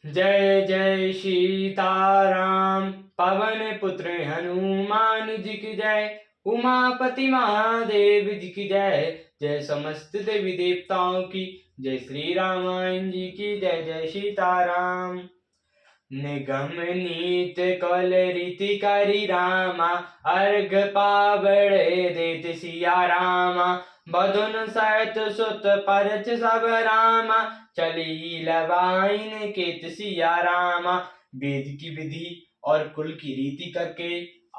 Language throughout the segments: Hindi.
जय जय सीताराम। पवन पुत्र हनुमान जी की जय। उमापति महादेव जी की जय। जय समस्त देवी देवताओं की। जय श्री रामायण जी की जय। जय सीताराम। निगम नीत कल रीति करी रामा। अर्घ पावड़े देत सिया रामा। बधुन सहित सुत परच सब रामा। चली लवाइन केत सिया रामा। वेद की विधि और कुल की रीति करके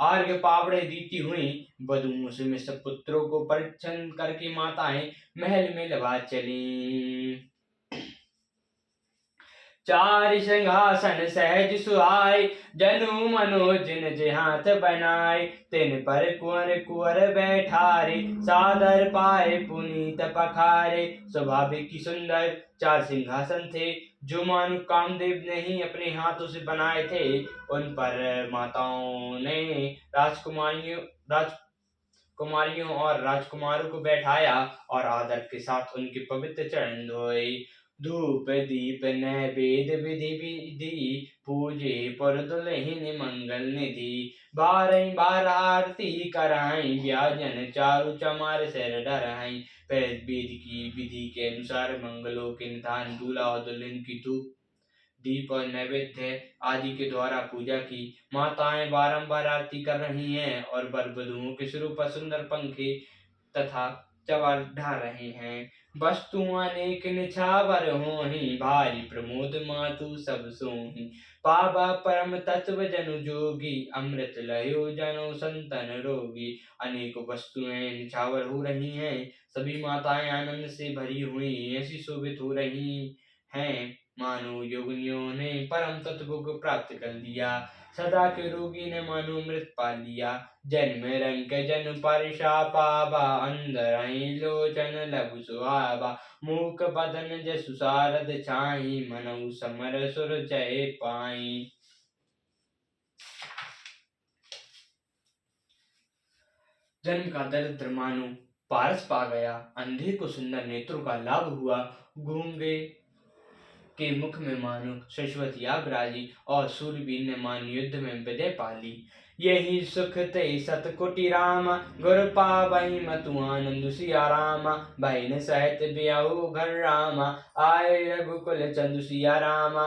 अर्घ पावड़े दीती हुई वधुओं में सब पुत्रों को परिछन करके माताएं महल में लवा चली। चार सिंहासन सहज सुहाय। जनु मनोजन जे हाथ बनाए। तिन पर कुंवर कुंवर बैठारे। सादर पाए पुनीत पखारे। स्वाभाविक की सुंदर चार सिंहासन थे जो मानो कामदेव ने ही अपने हाथों से बनाए थे। उन पर माताओं ने राजकुमारियों और राजकुमारों को बैठाया और आदर के साथ उनके पवित्र चरण धोए। धूप दीप नैवेद्य विधि विधि पूजे पर दुल्हिन मंगल निधि। बारह बार आरती कराई व्याजन चारु चमार सिर डराई। वेद की विधि के अनुसार मंगलों के निधान दूल्हा और दुल्हन की धूप दीप और नैवेद्य आदि के द्वारा पूजा की। माताएं बारंबार आरती कर रही हैं और वर वधुओं के सिरों पर सुंदर पंखे तथा चवर ढा रहे हैं। वस्तु अनेक निछावर होहि। भारी प्रमोद मातु सब सोहि। पावा परम तत्व जनु जोगी। अमृत लयो जनो संतन रोगी। अनेक वस्तुएं निछावर हो रही हैं। सभी माताएं आनंद से भरी हुई ऐसी शोभित हो रही हैं मानो योगिनियों ने परम तत्व को प्राप्त कर लिया। सदा के रोगी ने मानो अमृत पा लिया। जन्म रंग जन परिशा पावा। अंदर लोचन लघु सुहावा। मूक बदन जसु सारद छाई। मनऊ समर सुर जय पाई। जन्म का दरिद्र मानो पारस पा गया। अंधे को सुंदर नेत्रों का लाभ हुआ। गूंगे के मुख में मानो सरस्वती विराजी और सूरवीर ने मानो युद्ध में विजय पाली। यही सुख ते सतकोटि रामा। गुर पावई मतु आनंद सिया रामा। बहन सहित ब्याहु घर रामा। आए रघुकुल चंदु सिया रामा।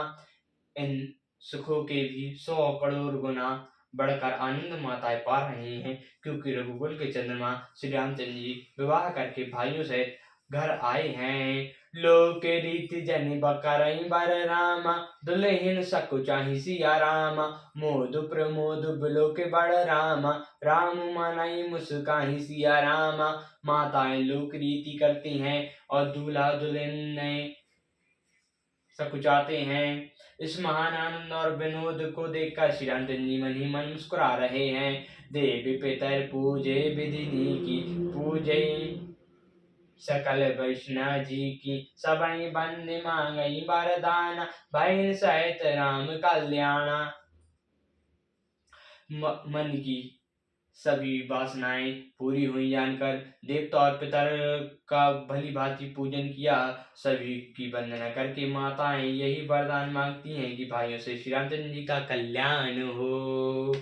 इन सुखों के भी 100 करोड़ गुना बढ़कर आनंद माताएं पा रहे हैं क्योंकि रघुकुल के चंद्रमा श्री रामचंद्र जी विवाह करके भाइयों सहित घर आए हैं। लोक रीति जन बकरई बर रामा। दुल्हिन सकु चाहि सिया रामा। मोदु प्रमोद बिलो के बड़ रामा। राम मनई मुस्काहि सिया रामा। माताएं लोक रीति करती हैं और दूल्हा दुल्हन सकुचाते हैं। इस महान आनंद और विनोद को देखकर श्री रामचंद्र जी मन ही मन मुस्कुरा रहे हैं। देवी पितर पूजे विधिनी की। पूजे सकल वैष्णव जी की। सबई बंद मांगई वरदाना। बहन सहित राम कल्याणा। मन की सभी वासनाएं पूरी हुई जानकर देवता और पितर का भली भांति पूजन किया। सभी की वंदना करके माताएं यही वरदान मांगती हैं कि भाइयों से श्री रामचंद्र जी का कल्याण हो।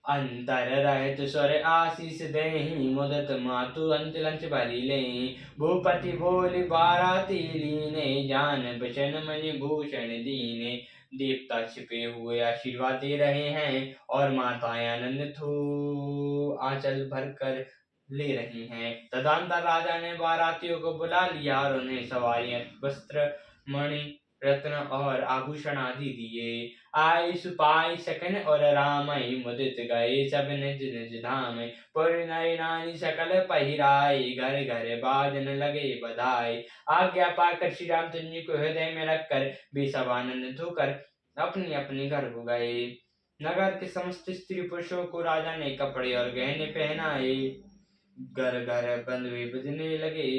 अंतर रहित स्वर आशीष देहि। मुदत मातु अंचलंच भरी लेहि। भूपति बोल बाराती लीने। जान बचन मणि भूषण दीने। देवता छिपे हुए आशीर्वाद दे रहे हैं और माताएं आनंदित हो आंचल भर कर ले रही हैं। तदंतर राजा ने बारातियों को बुला लिया और उन्हें सवारियां वस्त्र मणि रत्न और आभूषण आदि दिए। आई सुपाई सकन और रामई मुदित गए सब निज निज धाम। पुर नर नारी सकल पहिराए। घर घर बाजन लगे बधाई। आज्ञा पाकर श्री रामचंद्र जी को हृदय में रखकर वे सब आनंदित होकर अपने अपने घर हो गए। नगर के समस्त स्त्री पुरुषों को राजा ने कपड़े और गहने पहनाए। घर घर बंधुए बजने लगे।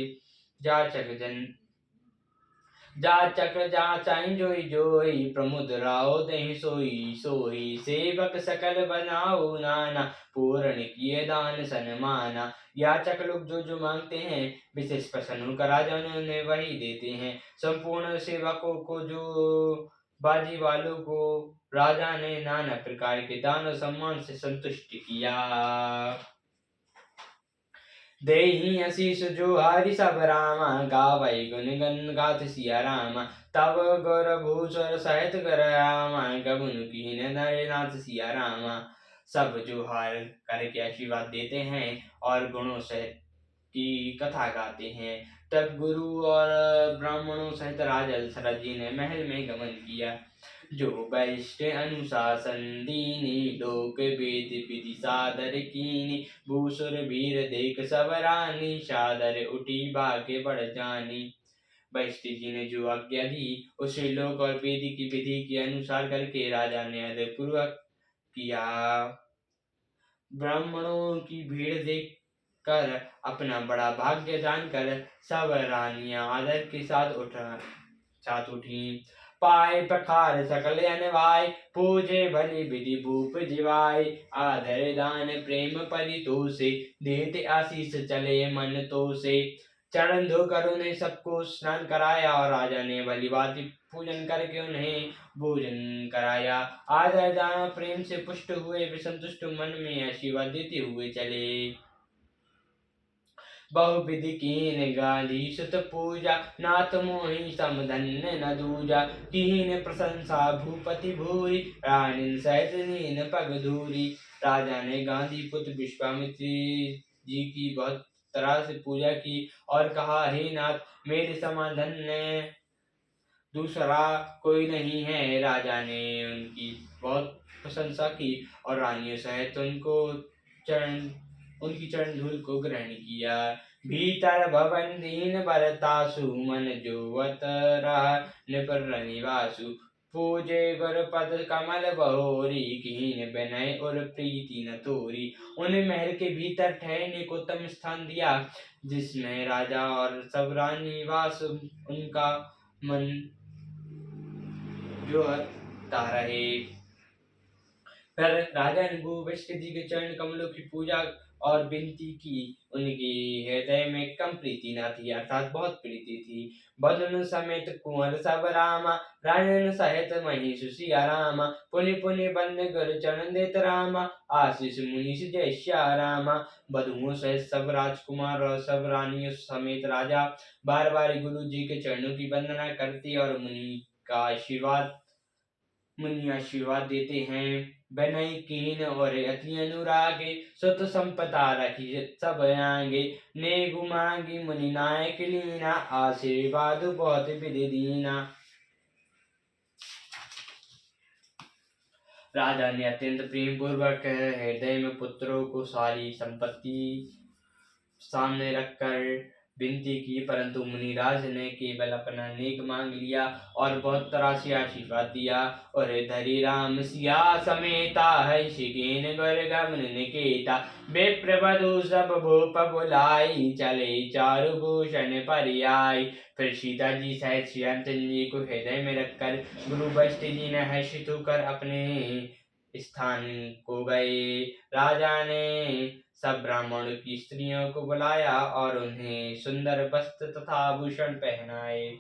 जाचक जाचाई जोई जोई। प्रमुद राव दहि सोई सोई। सेवक सकल बनाओ नाना। पूर्ण किए दान सन्माना। याचक लोग जो जो मांगते हैं विशेष प्रसन्न होकर राजा ने उन्हें वही देते हैं। संपूर्ण सेवकों को जो बाजी वालों को राजा ने नाना प्रकार के दान और सम्मान से संतुष्ट किया। देहि आशीष जो हरि सब रामा, गावै गुण गण गाथ सिया रामा। तब गौर भूषण सहित कर रामा, गबन कीन नर नाथ सिया रामा। सब जो हार करके आशीर्वाद देते हैं और गुणों सहित की कथा गाते हैं। तब गुरु और ब्राह्मणों सहित राजा दशरथ जी ने महल में गमन किया। जो वैष्ट अनुशासन दीनी, लोक वेद विधि सादर कीनी। भूसुर वीर देख सब रानी, सादर उठी भाग्य बढ़ जानी। वशिष्ठ जी ने जो आज्ञा दी उसे लोक और वेद की विधि के अनुसार करके राजा ने आदर पूर्वक किया। ब्राह्मणों की भीड़ देख कर अपना बड़ा भाग्य जानकर सब रानियां आदर के साथ उठी। पाए प्रखार सकल अनवाय, पूजे भली विधि भूप जिवाय। आदर दान प्रेम परितोषे, देते आशीष चले मन तोषे। चरण धोकर उन्हें सबको स्नान कराया और राजा ने भली भांति पूजन करके उन्हें भोजन कराया। आदर दान प्रेम से पुष्ट हुए वे संतुष्ट मन में आशीर्वाद देते हुए चले। बहुविधि कीन गाली सुत पूजा, नाथ मोहि सम धन्य न दूजा। कीन प्रशंसा भूपति भूरी, रानीन सहित नीन पग धूरी। राजा ने गांधी पुत्र विश्वामित्र जी की बहुत तरह से पूजा की और कहा, हे नाथ, मेरे समान धन्य दूसरा कोई नहीं है। राजा ने उनकी बहुत प्रशंसा की और रानियों सहित उनकी चरण धूल को ग्रहण किया। भीतर भवन दीन बरतासु, मन जोवत रहा निपर निवासु। पूजे गुर पद कमल बहोरी, कीन विनय और प्रीति न तोरी। उन्हें महल के भीतर ठहरने को उत्तम स्थान दिया, जिसमें राजा और सब रानी वास उनका मन जो रहे। फिर राजा ने वशिष्ठ जी के चरण कमलों की पूजा और विनती की। उनके हृदय में कम प्रीति न थी, अर्थात बहुत प्रीति थी। बदन समेत कुंवर सब रामा, राजन सहित महिष सिया रामा। पुनि पुनि बंद गुर चरण देत रामा, आशीष मुनीष जय श्या रामा। बधुओं सहित सब राजकुमार और सब रानियों समेत राजा बार बार गुरु जी के चरणों की वंदना करते और मुनि आशीर्वाद देते हैं। विनय कीन और अति अनुरागे, सुत संपदा रखी सब आगे। नेगु मांगी मुनि नायक लीना, आशीर्वाद बहुत विधि दीना। राजा ने अत्यंत प्रेम पूर्वक हृदय में पुत्रों को सारी संपत्ति सामने रखकर विनती की, परंतु मुनिराज ने केवल अपना नेक मांग लिया और बहुत तरह से आशीर्वाद दिया। और धरी राम सिया समेता, है शिकीन गुर गमन निकेता। विप्रवधु सब भूप बुलाई, चले चारु भूषण परियाई। फिर सीता जी सहित श्री रामचंद्र जी को हृदय में रखकर गुरु वशिष्ठ जी ने हर्षित होकर अपने स्थान को गए। राजा ने सब ब्राह्मण की स्त्रियों को बुलाया और उन्हें सुंदर वस्त्र तथा आभूषण पहनाए।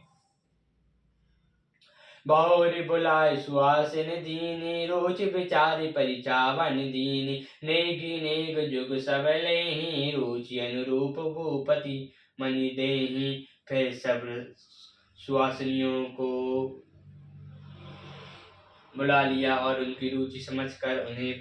बहुरी बुलाए सुहासिन दीनी, रोच विचारी परिचावन दीनी। नेगी नेग जुग सब लेहि, रुचि अनुरूप भूपति मणि देहि। फिर सब सुहासिनियों को बुला लिया और उनकी रुचि समझकर उन्हें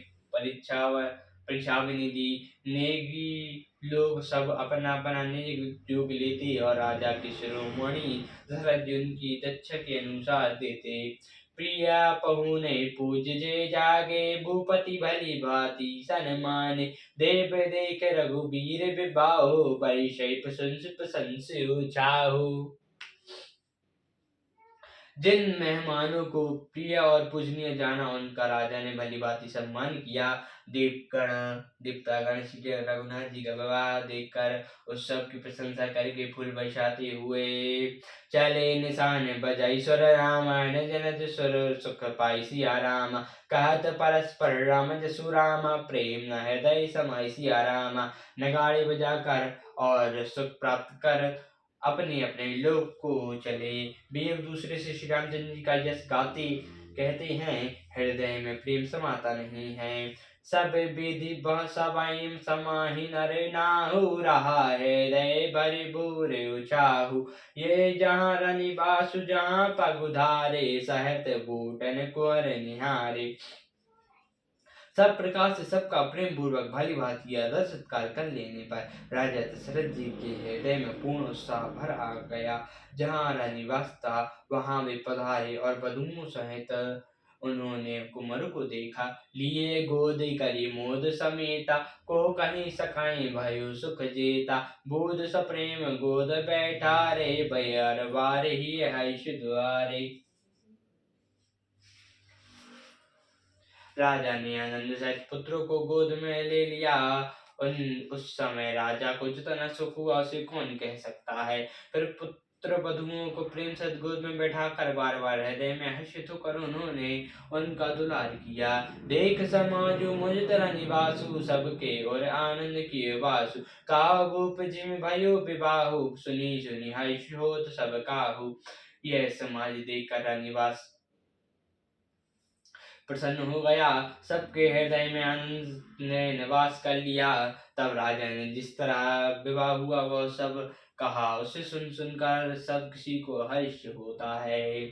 परीक्षाविनी दी। नेगी लोग सब अपना अपना नेग जोग लेते और राजा के शिरोमणि दशरथ जी उनकी दक्षा के अनुसार देते। प्रिया पहुने पूज जे जागे, भूपति भली भांति सन्माने। देव देख रघुबीर विबाहो, बड़ी प्रशंस छाहु। जिन मेहमानों को प्रिय और पूजनीय जाना, उनका राजा ने भली भांति सम्मान किया। देवतागण श्री रघुनाथ जी का विवाह देखकर उत्सव की प्रशंसा करके फूल बरसाते हुए चले। निशान बजाई सुर राम, निज निज सुर सुख पाई सिया राम। कहत परस्पर राम जसु राम, प्रेम न हृदय समाई सिया राम। नगाड़े बजाकर और सुख प्राप्त कर अपने अपने लोक को चले। वे एक दूसरे से श्री रामचंद्र जी का यश गाते, कहते हैं हृदय में प्रेम समाता नहीं है। सब विधि सबाई समाहि नर नाहु, रहा हृदय भरि भूर उचाहु। ये जहाँ रनिवासु जहाँ पगुधारे, सहत बूटन कुंवर निहारे। सब प्रकार से सबका प्रेम पूर्वक भली भांति आदर सत्कार कर लेने पर राजा दशरथ जी के हृदय में पूर्ण उत्साह भर आ गया। जहाँ निवास था वहां वे पधारे और बधुओं सहित उन्होंने कुंवर को देखा। लिए गोद करी मोद समेता, को कहीं सकाई भयो सुख जेता। बोध सप्रेम गोद बैठा रे, भयर बार ही हर्ष द्वारे। राजा ने आनंद सहित पुत्रों को गोद में ले लिया। उस समय राजा को जितना सुख हुआ उसे कौन कह सकता है। फिर पुत्र वधुओं को प्रेम सहित गोद में बैठाकर बार बार हृदय में हर्षित होकर उन्होंने उनका दुलार किया। देख समाजु मुझ तरह निवासु, सबके और आनंद किए वासु। काहु भूप जिम भयो विवाहु, सुनी सुनी हर्ष होत सब काहू। यह समाज देखकर निवास प्रसन्न हो गया, सबके हृदय में आनंद ने निवास कर लिया। तब राजा ने जिस तरह विवाह हुआ वह सब कहा। उसे सुन सुनकर सब किसी को हर्ष होता है।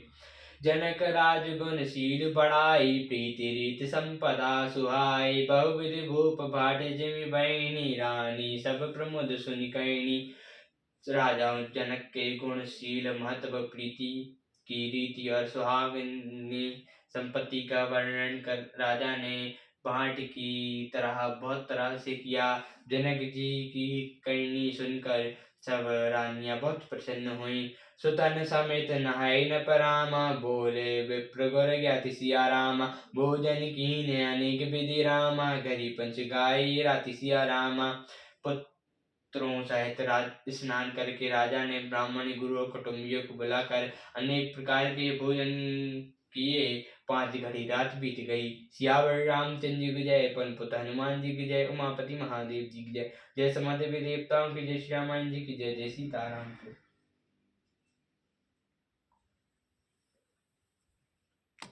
जनक राज गुण शील बढ़ाई, प्रीति रीति संपदा सुहाई। बहुविधि भूप भाट जिमि बहिनी, रानी सब प्रमुद सुनि कैनी। राजा जनक के गुणशील महत्व, प्रीति की रीति और सुहावनी संपत्ति का वर्णन कर राजा ने भाट की तरह बहुत तरह से किया। जनक जी की करनी सुनकर सब रानियां बहुत प्रसन्न हुई। सुतन समेत नहाय न परामा, बोले विप्र गुर ज्ञाति सिया रामा। भोजन कीन्हे अनेक विधि रामा, गरी पंच गाई राति सिया रामा। पुत्रों सहित स्नान करके राजा ने ब्राह्मण गुरु कुटुंबियों को बुलाकर अनेक प्रकार के भोजन किए। 5 घड़ी रात बीत गई। सियावर रामचंद्र जी की जय, पवन पुत्र हनुमान जी की जय, उमापति महादेव जी की जय, जय समा देवी देवताओं की जय, श्री रामायण जी की जय, जय सीताराम की।